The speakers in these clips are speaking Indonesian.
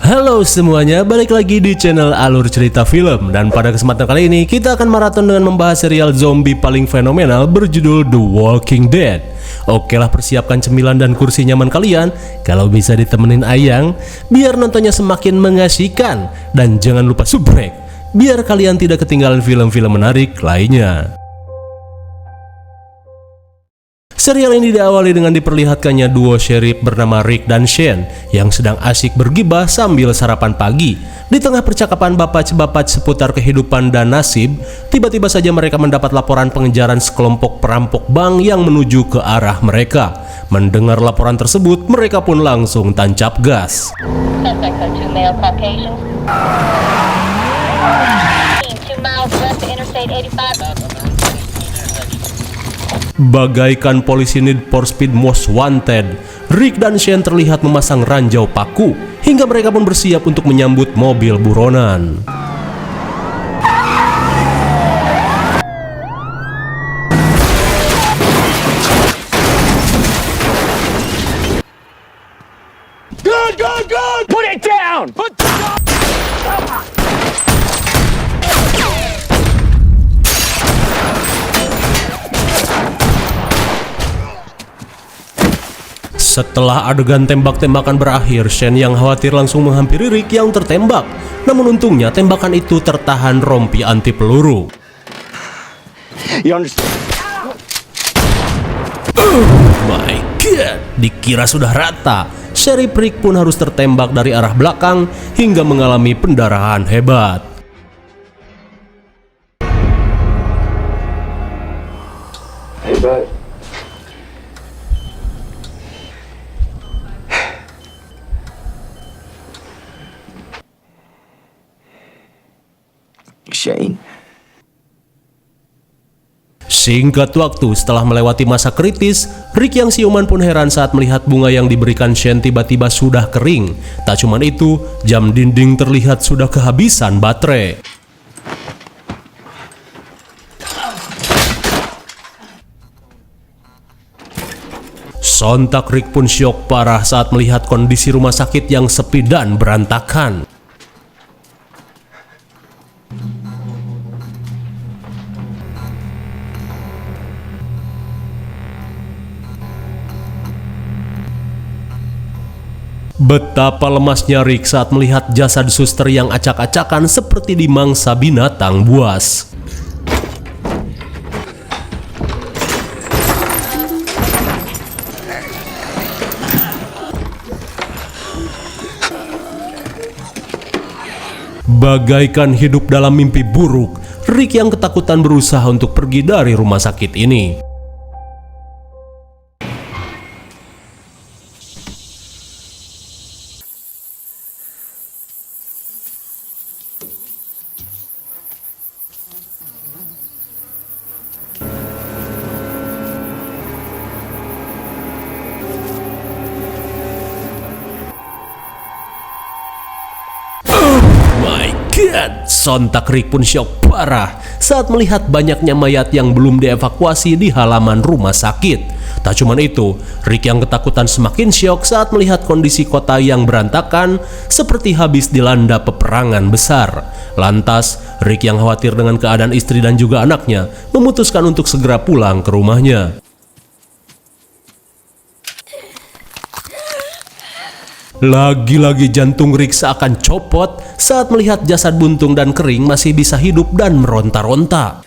Halo semuanya, balik lagi di channel Alur Cerita Film. Dan pada kesempatan kali ini kita akan maraton dengan membahas serial zombie paling fenomenal berjudul The Walking Dead. Oke lah, persiapkan cemilan dan kursi nyaman kalian. Kalau bisa ditemenin Ayang, biar nontonnya semakin mengasihkan. Dan jangan lupa subrek, biar kalian tidak ketinggalan film-film menarik lainnya. Serial ini diawali dengan diperlihatkannya duo sheriff bernama Rick dan Shane yang sedang asyik bergibah sambil sarapan pagi. Di tengah percakapan bapac-bapac seputar kehidupan dan nasib, tiba-tiba saja mereka mendapat laporan pengejaran sekelompok perampok bank yang menuju ke arah mereka. Mendengar laporan tersebut, mereka pun langsung tancap gas. Bagaikan polisi Need for Speed Most Wanted, Rick dan Shane terlihat memasang ranjau paku hingga mereka pun bersiap untuk menyambut mobil buronan. Good! Put it down! Put the gun! Setelah adegan tembak-tembakan berakhir, Shane yang khawatir langsung menghampiri Rick yang tertembak. Namun untungnya tembakan itu tertahan rompi anti peluru. My God, dikira sudah rata. Sheriff Rick pun harus tertembak dari arah belakang hingga mengalami pendarahan hebat. Hebat. Shane. Singkat waktu setelah melewati masa kritis, Rick yang siuman pun heran saat melihat bunga yang diberikan Shane tiba-tiba sudah kering. Tak cuma itu, jam dinding terlihat sudah kehabisan baterai. Sontak Rick pun syok parah saat melihat kondisi rumah sakit yang sepi dan berantakan. Betapa lemasnya Rick saat melihat jasad suster yang acak-acakan seperti dimangsa binatang buas. Bagaikan hidup dalam mimpi buruk, Rick yang ketakutan berusaha untuk pergi dari rumah sakit ini. My God, sontak Rick pun syok parah saat melihat banyaknya mayat yang belum dievakuasi di halaman rumah sakit. Tak cuma itu, Rick yang ketakutan semakin syok saat melihat kondisi kota yang berantakan seperti habis dilanda peperangan besar. Lantas, Rick yang khawatir dengan keadaan istri dan juga anaknya memutuskan untuk segera pulang ke rumahnya. Lagi-lagi jantung Rick seakan copot saat melihat jasad buntung dan kering masih bisa hidup dan meronta-ronta.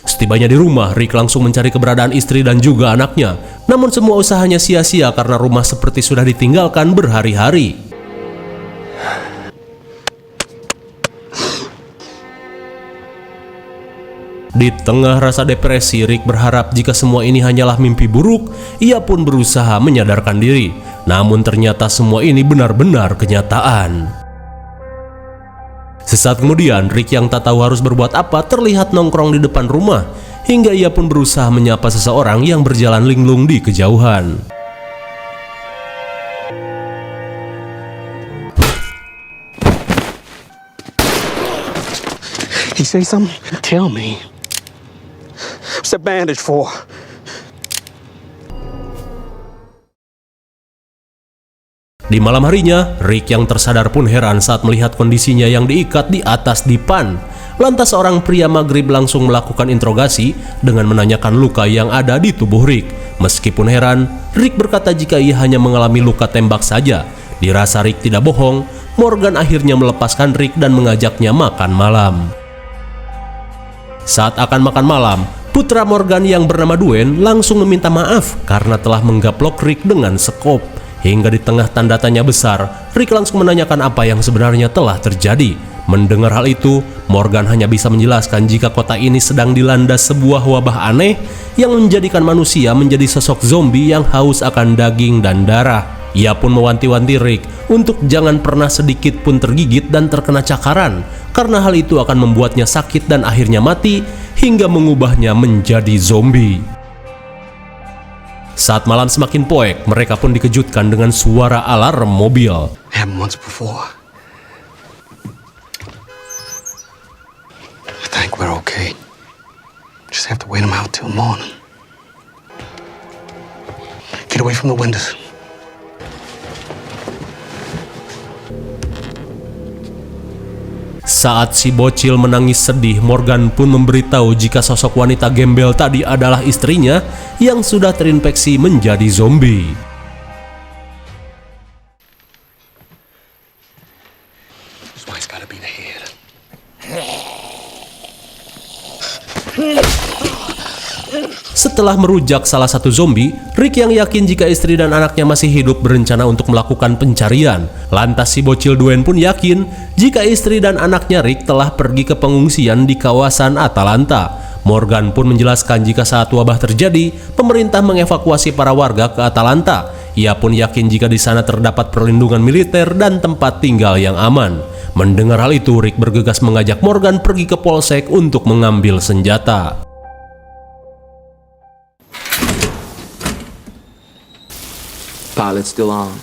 Setibanya di rumah, Rick langsung mencari keberadaan istri dan juga anaknya. Namun semua usahanya sia-sia karena rumah seperti sudah ditinggalkan berhari-hari. Di tengah rasa depresi, Rick berharap jika semua ini hanyalah mimpi buruk. Ia pun berusaha menyadarkan diri. Namun ternyata semua ini benar-benar kenyataan. Sesaat kemudian, Rick yang tak tahu harus berbuat apa terlihat nongkrong di depan rumah. Hingga ia pun berusaha menyapa seseorang yang berjalan linglung di kejauhan. He say something? Tell me. What's that bandage for? Di malam harinya, Rick yang tersadar pun heran saat melihat kondisinya yang diikat di atas dipan. Lantas seorang pria Maghrib langsung melakukan interogasi dengan menanyakan luka yang ada di tubuh Rick. Meskipun heran, Rick berkata jika ia hanya mengalami luka tembak saja. Dirasa Rick tidak bohong, Morgan akhirnya melepaskan Rick dan mengajaknya makan malam. Saat akan makan malam, putra Morgan yang bernama Dwayne langsung meminta maaf karena telah menggaplok Rick dengan sekop. Hingga di tengah tanda tanya besar, Rick langsung menanyakan apa yang sebenarnya telah terjadi. Mendengar hal itu, Morgan hanya bisa menjelaskan jika kota ini sedang dilanda sebuah wabah aneh yang menjadikan manusia menjadi sosok zombie yang haus akan daging dan darah. Ia pun mewanti-wanti Rick untuk jangan pernah sedikit pun tergigit dan terkena cakaran, karena hal itu akan membuatnya sakit dan akhirnya mati hingga mengubahnya menjadi zombie. Saat malam semakin poek, mereka pun dikejutkan dengan suara alarm mobil. Happened once before. I think we're okay. Just have to wait them out till morning. Get away from the windows. Saat si bocil menangis sedih, Morgan pun memberitahu jika sosok wanita gembel tadi adalah istrinya yang sudah terinfeksi menjadi zombie. That's why it's gotta be the head. Setelah merujak salah satu zombie, Rick yang yakin jika istri dan anaknya masih hidup berencana untuk melakukan pencarian. Lantas si bocil Dwayne pun yakin jika istri dan anaknya Rick telah pergi ke pengungsian di kawasan Atalanta. Morgan pun menjelaskan jika saat wabah terjadi, pemerintah mengevakuasi para warga ke Atalanta. Ia pun yakin jika di sana terdapat perlindungan militer dan tempat tinggal yang aman. Mendengar hal itu, Rick bergegas mengajak Morgan pergi ke polsek untuk mengambil senjata. Pilot's still on.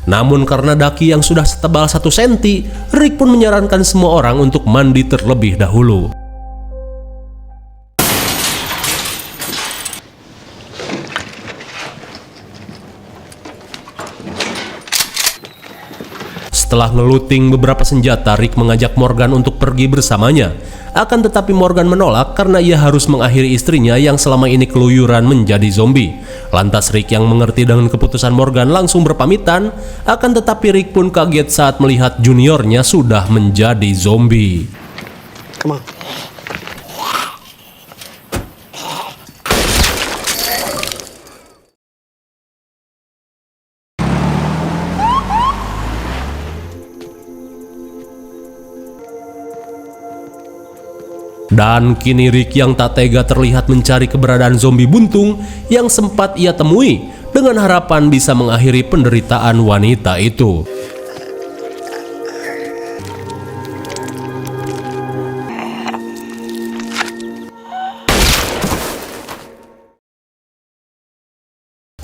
Namun karena daki yang sudah setebal 1 senti, Rick pun menyarankan semua orang untuk mandi terlebih dahulu. Setelah ngeluting beberapa senjata, Rick mengajak Morgan untuk pergi bersamanya. Akan tetapi Morgan menolak karena ia harus mengakhiri istrinya yang selama ini keluyuran menjadi zombie. Lantas Rick yang mengerti dengan keputusan Morgan langsung berpamitan. Akan tetapi Rick pun kaget saat melihat juniornya sudah menjadi zombie. Come on. Dan kini Rick yang tak tega terlihat mencari keberadaan zombie buntung yang sempat ia temui dengan harapan bisa mengakhiri penderitaan wanita itu.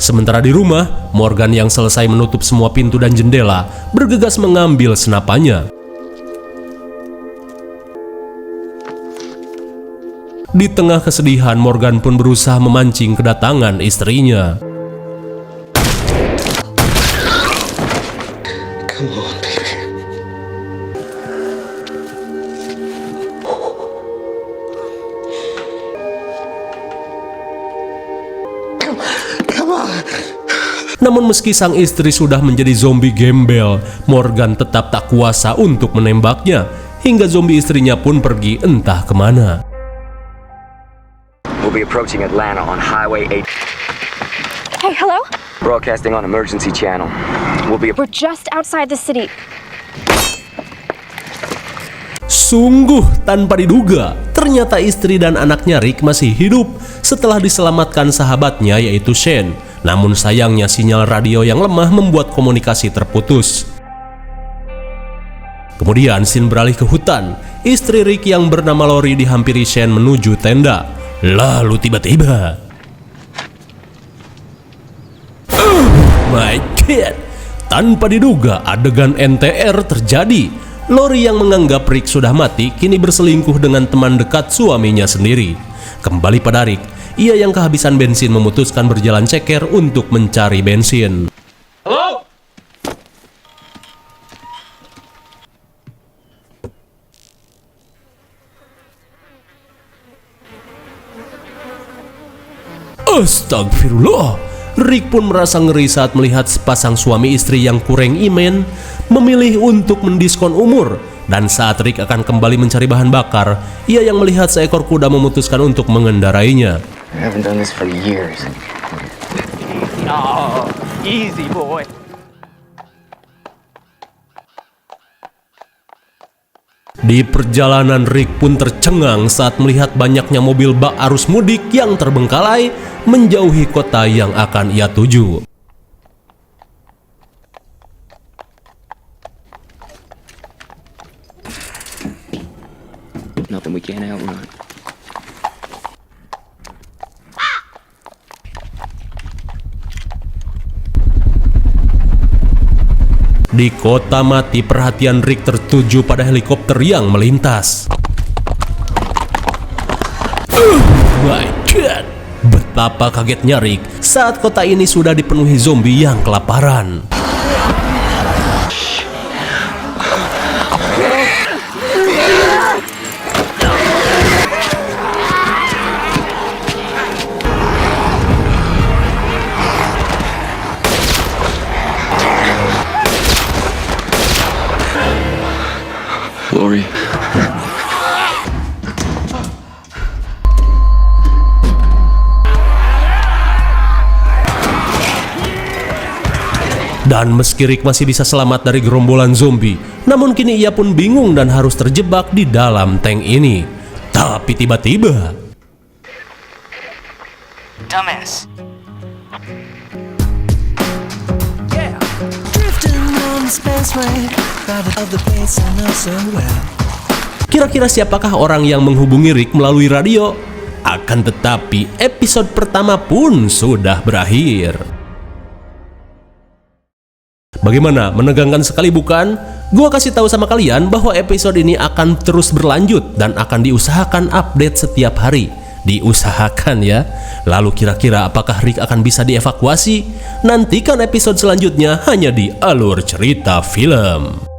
Sementara di rumah, Morgan yang selesai menutup semua pintu dan jendela bergegas mengambil senapannya. Di tengah kesedihan, Morgan pun berusaha memancing kedatangan istrinya. Come on, baby. Come on. Namun meski sang istri sudah menjadi zombie gembel, Morgan tetap tak kuasa untuk menembaknya, hingga zombie istrinya pun pergi entah kemana. We'll be approaching Atlanta on Highway 8. Hey, hello? Broadcasting on emergency channel. We're just outside the city. Sungguh tanpa diduga, ternyata istri dan anaknya Rick masih hidup setelah diselamatkan sahabatnya yaitu Shane. Namun sayangnya sinyal radio yang lemah membuat komunikasi terputus. Kemudian scene beralih ke hutan. Istri Rick yang bernama Lori dihampiri Shane menuju tenda. Lalu tiba-tiba, oh my god, tanpa diduga adegan NTR terjadi. Lori yang menganggap Rick sudah mati kini berselingkuh dengan teman dekat suaminya sendiri. Kembali pada Rick, ia yang kehabisan bensin memutuskan berjalan ceker untuk mencari bensin. Hello? Astagfirullah. Rick pun merasa ngeri saat melihat sepasang suami istri yang kurang iman memilih untuk mendiskon umur. Dan saat Rick akan kembali mencari bahan bakar, ia yang melihat seekor kuda memutuskan untuk mengendarainya. I haven't done this for years. Oh, easy, boy. Di perjalanan Rick pun tercengang saat melihat banyaknya mobil bak arus mudik yang terbengkalai menjauhi kota yang akan ia tuju. Nothing we can't outrun. Di kota mati, perhatian Rick tertuju pada helikopter yang melintas. My God! Betapa kagetnya Rick saat kota ini sudah dipenuhi zombie yang kelaparan. Lori. Dan meski Rick masih bisa selamat dari gerombolan zombie, namun kini ia pun bingung dan harus terjebak di dalam tank ini. Tapi tiba-tiba, Dumbass. kira-kira siapakah orang yang menghubungi Rick melalui radio? Akan tetapi, episode pertama pun sudah berakhir. Bagaimana? Menegangkan sekali bukan? Gua kasih tahu sama kalian bahwa episode ini akan terus berlanjut dan akan diusahakan update setiap hari. Diusahakan ya. Lalu kira-kira apakah Rick akan bisa dievakuasi? Nantikan episode selanjutnya hanya di Alur Cerita Film.